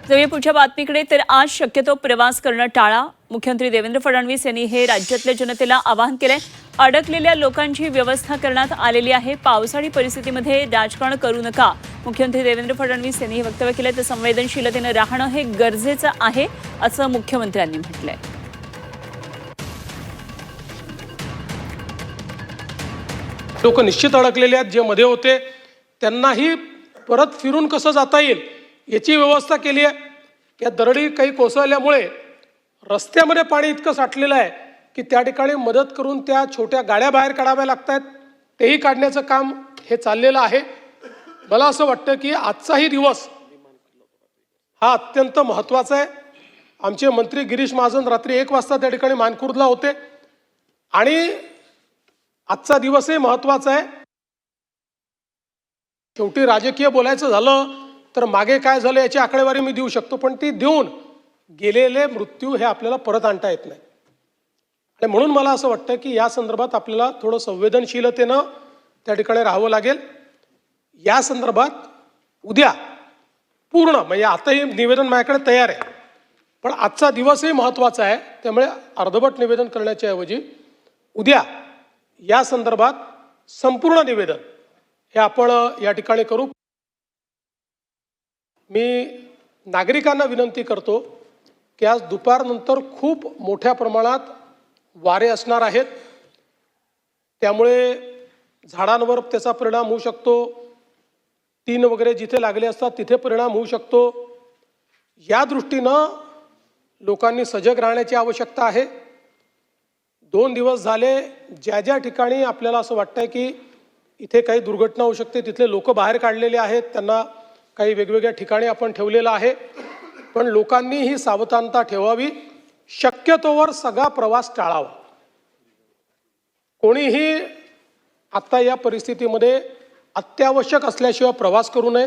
जाऊया पुढच्या बातमीकडे। तर आज शक्यतो प्रवास करणं टाळा। मुख्यमंत्री देवेंद्र फडणवीस यांनी हे राज्यातल्या जनतेला आवाहन केलंय। अडकलेल्या लोकांची व्यवस्था करण्यात आलेली आहे। पावसाळी परिस्थितीमध्ये राजकारण करू नका। मुख्यमंत्री देवेंद्र फडणवीस यांनी हे वक्तव्य केलंय। तर संवेदनशीलतेने राहणं हे गरजेचं आहे असं मुख्यमंत्र्यांनी म्हटलंय। लोक निश्चित अडकलेले आहेत, जे मध्ये होते त्यांनाही परत फिरून कसं जाता येईल याची व्यवस्था केली आहे। या दरडी काही कोसळल्यामुळे रस्त्यामध्ये पाणी इतकं साठलेलं आहे की त्या ठिकाणी मदत करून त्या छोट्या गाड्या बाहेर काढाव्या लागतात, तेही काढण्याचं काम हे चाललेलं आहे। मला असं वाटतं की आजचाही दिवस हा अत्यंत महत्त्वाचा आहे। आमचे मंत्री गिरीश महाजन रात्री 1 वाजता त्या ठिकाणी मानखुर्दला होते आणि आजचा दिवसही महत्त्वाचा आहे। शेवटी राजकीय बोलायचं झालं तर मागे काय झालं याची आकडेवारी मी देऊ शकतो, पण ती देऊन गेलेले मृत्यू हे आपल्याला परत आणता येत नाही। आणि म्हणून मला असं वाटतं की या संदर्भात आपल्याला थोडं संवेदनशीलतेनं त्या ठिकाणी राहावं लागेल। या संदर्भात उद्या पूर्ण म्हणजे आताही निवेदन माझ्याकडे तयार आहे, पण आजचा दिवसही महत्त्वाचा आहे, त्यामुळे अर्धवट निवेदन करण्याच्या ऐवजी उद्या या संदर्भात संपूर्ण निवेदन हे आपण या ठिकाणी करू। मी नागरिकांना विनंती करतो की आज दुपारनंतर खूप मोठ्या प्रमाणात वारे असणार आहेत, त्यामुळे झाडांवर त्याचा परिणाम होऊ शकतो। टीन वगैरे जिथे लागले असतात तिथे परिणाम होऊ शकतो। या दृष्टीनं लोकांनी सजग राहण्याची आवश्यकता आहे। 2 दिवस झाले ज्या ज्या ठिकाणी आपल्याला असं वाटतंय की इथे काही दुर्घटना होऊ शकते तिथले लोक बाहेर काढलेले आहेत, त्यांना काही वेगवेगळ्या ठिकाणी आपण ठेवलेलं आहे, पण लोकांनी ही सावधानता ठेवावी। शक्यतोवर सगळा प्रवास टाळावा। कोणीही आता या परिस्थितीमध्ये अत्यावश्यक असल्याशिवाय प्रवास करू नये।